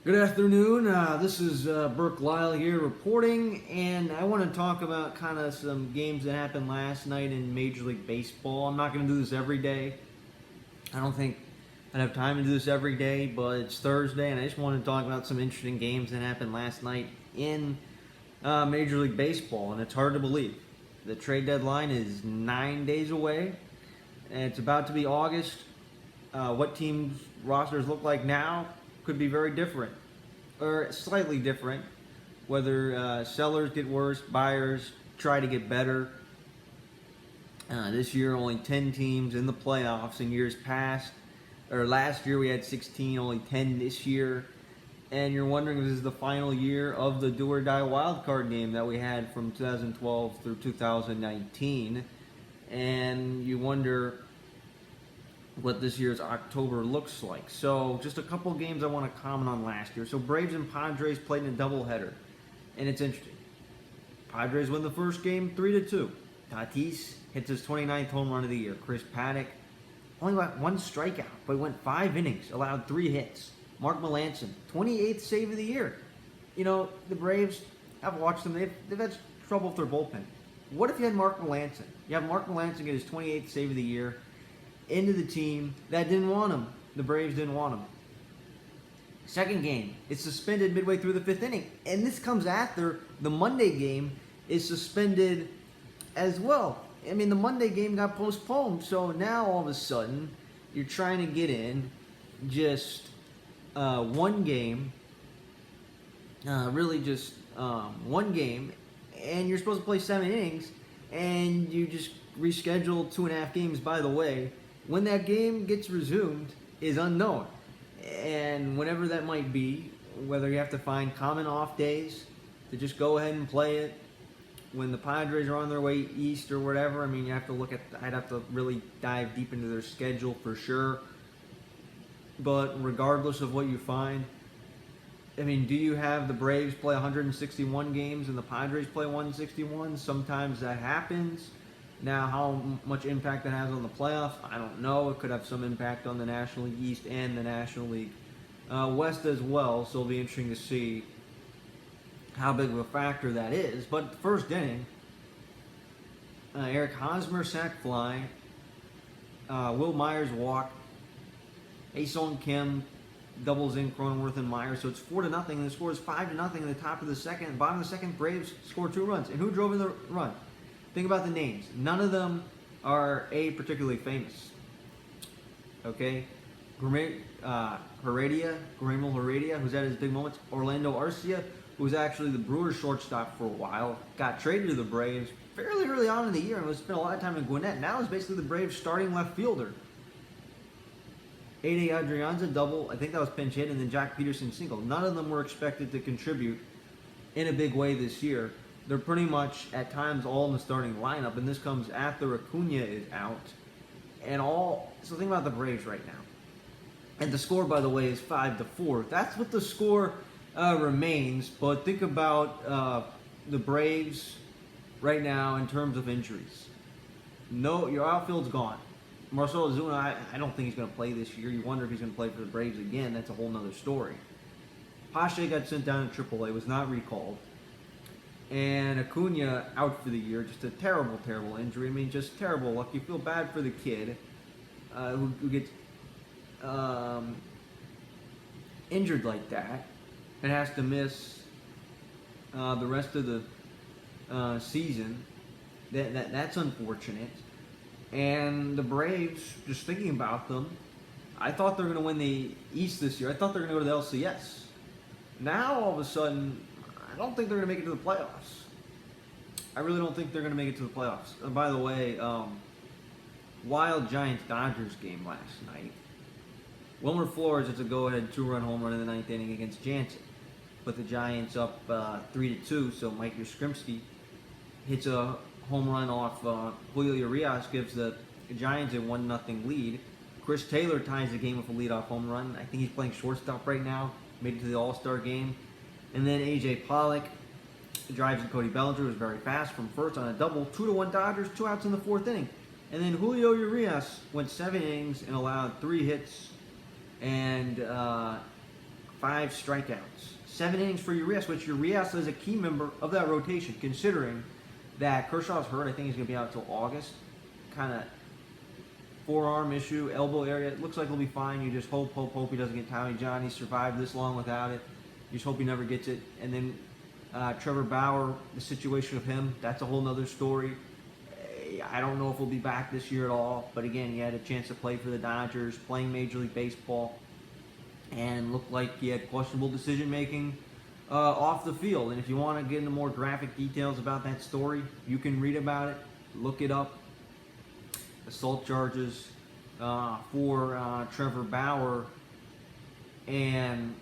Good afternoon. This is Burke Lyle here reporting, and I want to talk about kind of some games that happened last night in Major League Baseball. I'm not going to do this every day. I don't think I'd have time to do this every day, but it's Thursday, and I just want to talk about some interesting games that happened last night in Major League Baseball, and it's hard to believe. The trade deadline is 9 days away, and it's about to be August. What teams' rosters look like now could be very different, or slightly different. Whether sellers get worse, buyers try to get better. This year, only 10 teams in the playoffs. In years past, or last year, we had 16, only 10 this year. And you're wondering if this is the final year of the do or die wild card game that we had from 2012 through 2019. And you wonder what this year's October looks like. So just a couple games I want to comment on last year. So Braves and Padres played in a doubleheader, and it's interesting. Padres win the first game 3-2. Tatis hits his 29th home run of the year. Chris Paddock only got one strikeout, but he went 5 innings, allowed 3 hits. Mark Melancon, 28th save of the year. You know, the Braves, I've watched them, they've had trouble with their bullpen. What if you had Mark Melancon? You have Mark Melancon get his 28th save of the year into the team that didn't want him. The Braves didn't want him. Second game, it's suspended midway through the 5th inning. And this comes after the Monday game is suspended as well. I mean, the Monday game got postponed. So now all of a sudden, you're trying to get in just one game, one game, and you're supposed to play 7 innings, and you just reschedule 2.5 games. By the way, when that game gets resumed is unknown. And whenever that might be, whether you have to find common off days to just go ahead and play it, when the Padres are on their way east or whatever, I mean, you have to look at, I'd have to really dive deep into their schedule for sure. But regardless of what you find, I mean, do you have the Braves play 161 games and the Padres play 161? Sometimes that happens. Now, how much impact that has on the playoffs, I don't know. It could have some impact on the National League East and the National League West as well. So it'll be interesting to see how big of a factor that is. But first inning, Eric Hosmer sac fly, Will Myers walk, Ha-Sung Kim doubles in Cronenworth and Myers. So it's 4-0. And the score is 5-0 in the top of the second. Bottom of the second, Braves score 2 runs. And who drove in the run? Think about the names. None of them are particularly famous. Okay? Heredia, who's at his big moments. Orlando Arcia, who was actually the Brewers shortstop for a while, got traded to the Braves fairly early on in the year and was spent a lot of time in Gwinnett. Now is basically the Braves starting left fielder. Ade Adrianza double, I think that was pinch hit, and then Jack Peterson single. None of them were expected to contribute in a big way this year. They're pretty much, at times, all in the starting lineup, and this comes after Acuna is out. So think about the Braves right now. And the score, by the way, is 5-4. That's what the score remains, but think about the Braves right now in terms of injuries. No, your outfield's gone. Marcell Ozuna, I don't think he's going to play this year. You wonder if he's going to play for the Braves again. That's a whole nother story. Pache got sent down to AAA, was not recalled. And Acuna out for the year. Just a terrible, terrible injury. I mean, just terrible luck. You feel bad for the kid who gets injured like that and has to miss the rest of the season. That's unfortunate. And the Braves, just thinking about them, I thought they were going to win the East this year. I thought they were going to go to the LCS. Now, all of a sudden, I don't think they're going to make it to the playoffs. I really don't think they're going to make it to the playoffs. And by the way, wild Giants-Dodgers game last night. Wilmer Flores hits a go-ahead 2-run home run in the 9th inning against Jansen. Put the Giants up 3-2, so Mike Yastrzemski hits a home run off Julio Urias, gives the Giants a 1-0 lead. Chris Taylor ties the game with a leadoff home run. I think he's playing shortstop right now. Made it to the All-Star game. And then A.J. Pollock drives in Cody Bellinger, who's very fast from first on a double. 2-1 Dodgers, 2 outs in the 4th inning. And then Julio Urias went 7 innings and allowed 3 hits and 5 strikeouts, 7 innings for Urias, which Urias is a key member of that rotation, considering that Kershaw's hurt. I think he's going to be out until August. Kind of forearm issue, elbow area. It looks like he'll be fine. You just hope he doesn't get Tommy John. He survived this long without it. You just hope he never gets it. And then Trevor Bauer, the situation of him, that's a whole nother story. I don't know if he'll be back this year at all. But again, he had a chance to play for the Dodgers, playing Major League Baseball, and looked like he had questionable decision-making off the field. And if you want to get into more graphic details about that story, you can read about it, look it up. Assault charges for Trevor Bauer, and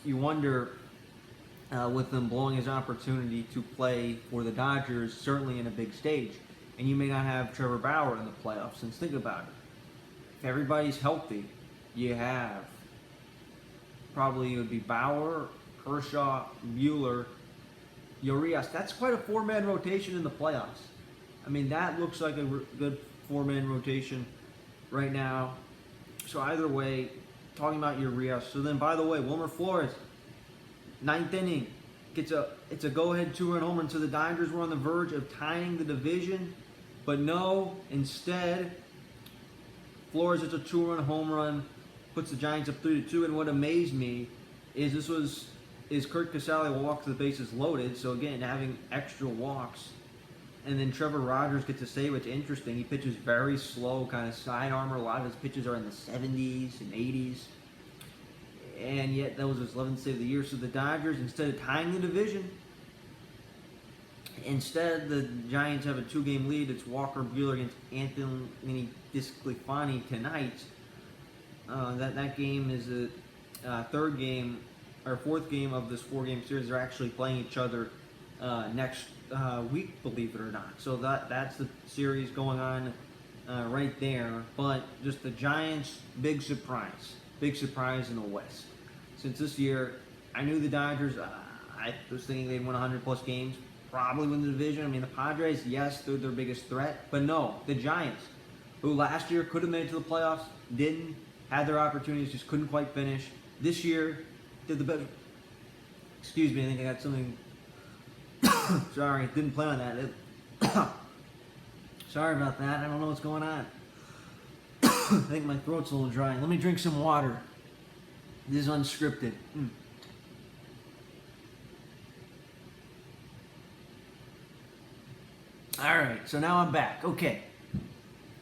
you wonder with him blowing his opportunity to play for the Dodgers, certainly in a big stage, and you may not have Trevor Bauer in the playoffs. Since think about it, if everybody's healthy, you have probably it would be Bauer, Kershaw, Buehler, Urias. That's quite a 4-man rotation in the playoffs. I mean, that looks like a good 4-man rotation right now. So either way, talking about Urias. So then, by the way, Wilmer Flores, 9th inning, it's a go-ahead 2-run home run. So the Dodgers were on the verge of tying the division, but no. Instead, Flores hits a 2-run home run, puts the Giants up 3-2. And what amazed me is Kurt Casale walks the bases loaded. So again, having extra walks. And then Trevor Rogers gets a save, which is interesting. He pitches very slow, kind of side armor. A lot of his pitches are in the 70s and 80s. And yet, that was his 11th save of the year. So the Dodgers, instead of tying the division, instead the Giants have a 2-game lead. It's Walker Buehler against Anthony Disclifani tonight. That game is the fourth game of this 4-game series. They're actually playing each other next week, believe it or not. So that's the series going on right there. But just the Giants, big surprise in the West. Since this year, I knew the Dodgers. I was thinking they'd win 100+ games, probably win the division. I mean, the Padres, yes, they're their biggest threat, but no, the Giants, who last year could have made it to the playoffs, didn't. Had their opportunities, just couldn't quite finish. This year, did the better. Excuse me, I think I got something. Sorry, didn't plan on that. Sorry about that. I don't know what's going on. I think my throat's a little dry. Let me drink some water. This is unscripted. Alright, so now I'm back. Okay.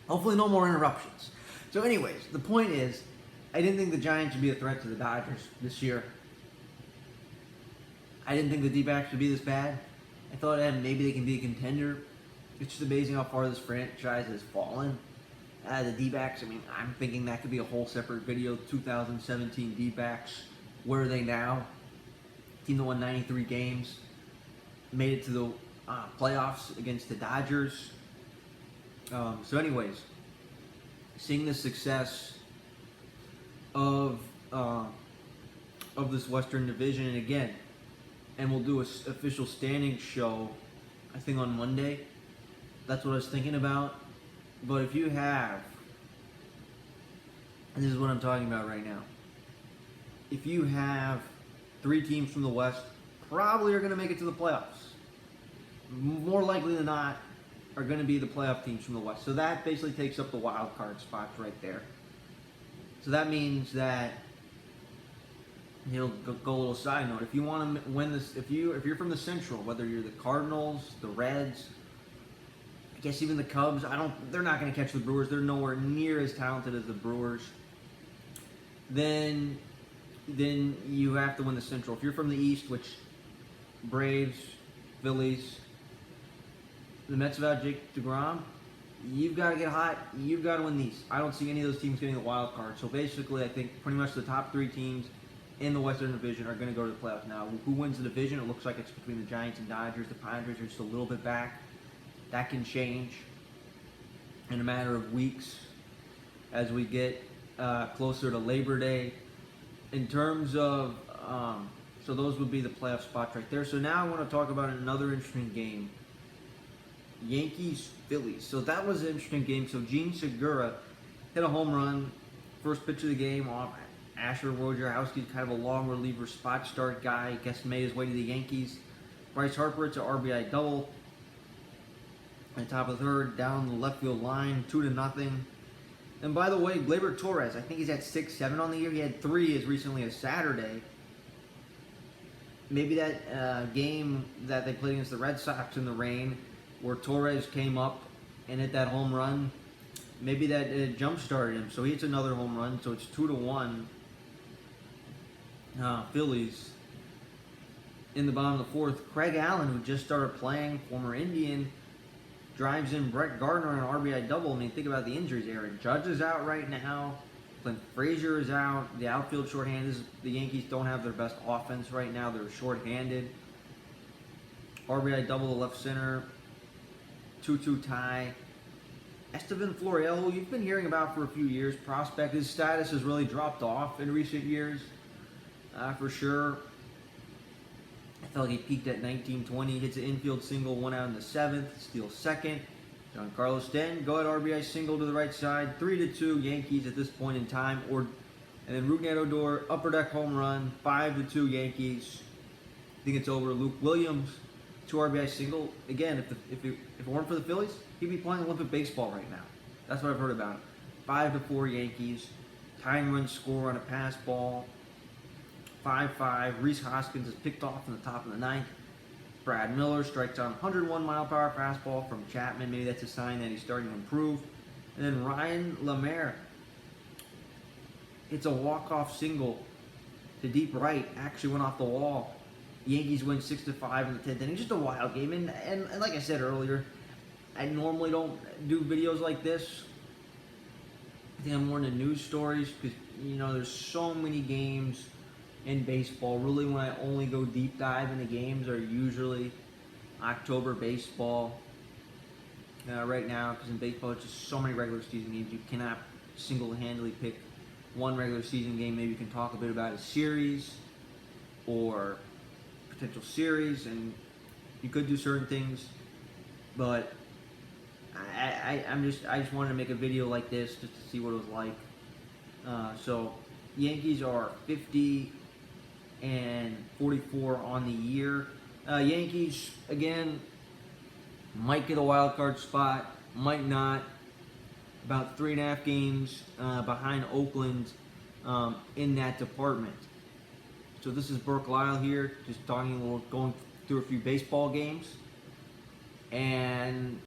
Hopefully no more interruptions. So anyways, the point is, I didn't think the Giants would be a threat to the Dodgers this year. I didn't think the D-backs would be this bad. I thought maybe they can be a contender. It's just amazing how far this franchise has fallen. The D-backs, I mean, I'm thinking that could be a whole separate video. 2017 D-backs, where are they now? Team that won 93 games, made it to the playoffs against the Dodgers. So anyways, seeing the success of this Western Division, and again, and we'll do an official standings show, I think on Monday. That's what I was thinking about. But if you have, and this is what I'm talking about right now, if you have 3 teams from the West, probably are going to make it to the playoffs. More likely than not, are going to be the playoff teams from the West. So that basically takes up the wild card spots right there. So that means that, go a little side note. If you want to win this, if you're from the Central, whether you're the Cardinals, the Reds, I guess even the Cubs, they're not going to catch the Brewers. They're nowhere near as talented as the Brewers. Then you have to win the Central. If you're from the East, which Braves, Phillies, the Mets without Jake DeGrom, you've got to get hot. You've got to win these. I don't see any of those teams getting the wild card. So basically, I think pretty much the top 3 teams in the Western Division are going to go to the playoffs. Now, who wins the division? It looks like it's between the Giants and Dodgers. The Padres are just a little bit back. That can change in a matter of weeks as we get closer to Labor Day. In terms of, so those would be the playoff spots right there. So now I want to talk about another interesting game. Yankees-Phillies. So that was an interesting game. So Gene Segura hit a home run, first pitch of the game, off Asher Wojciechowski's kind of a long reliever spot start guy. Guess made his way to the Yankees. Bryce Harper, it's an RBI double. At top of the third, down the left field line, 2-0. And by the way, Gleyber Torres, I think he's at 6-7 on the year. He had 3 as recently as Saturday. Maybe that game that they played against the Red Sox in the rain, where Torres came up and hit that home run, maybe that jump-started him. So he hits another home run, so it's 2-1. Phillies. In the bottom of the fourth, Craig Allen, who just started playing, former Indian, drives in Brett Gardner an RBI double. I mean, think about the injuries. Aaron Judge is out right now. Clint Frazier is out. The outfield shorthanded. The Yankees don't have their best offense right now. They're shorthanded. RBI double to left center. 2-2 tie. Estevan Florial, who you've been hearing about for a few years, prospect. His status has really dropped off in recent years, for sure. I felt like he peaked at 19-20, hits an infield single, 1 out in the 7th, steals second. Giancarlo Stanton, go ahead RBI single to the right side, 3-2 Yankees at this point in time. And then Rougned Odor, upper deck home run, 5-2 Yankees. I think it's over. Luke Williams, 2 RBI single. Again, if it weren't for the Phillies, he'd be playing Olympic baseball right now. That's what I've heard about him. 5-4 Yankees. Tying run score on a pass ball. 5-5. Reese Hoskins is picked off in the top of the 9th. Brad Miller strikes on 101-mile-per-hour fastball from Chapman. Maybe that's a sign that he's starting to improve. And then Ryan LaMare. It's a walk-off single to deep right. Actually went off the wall. Yankees win 6-5 in the 10th inning. Just a wild game. And like I said earlier, I normally don't do videos like this. I think I'm more into news stories because, there's so many games in baseball. Really, when I only go deep dive into games are usually October baseball. Right now, because in baseball, it's just so many regular season games. You cannot single-handedly pick one regular season game. Maybe you can talk a bit about a series or potential series, and you could do certain things. But I just wanted to make a video like this just to see what it was like. So Yankees are 50-44 on the year. Yankees again might get a wild card spot, might not. About 3.5 games behind Oakland in that department. So this is Burke Lyle here, just going through a few baseball games. And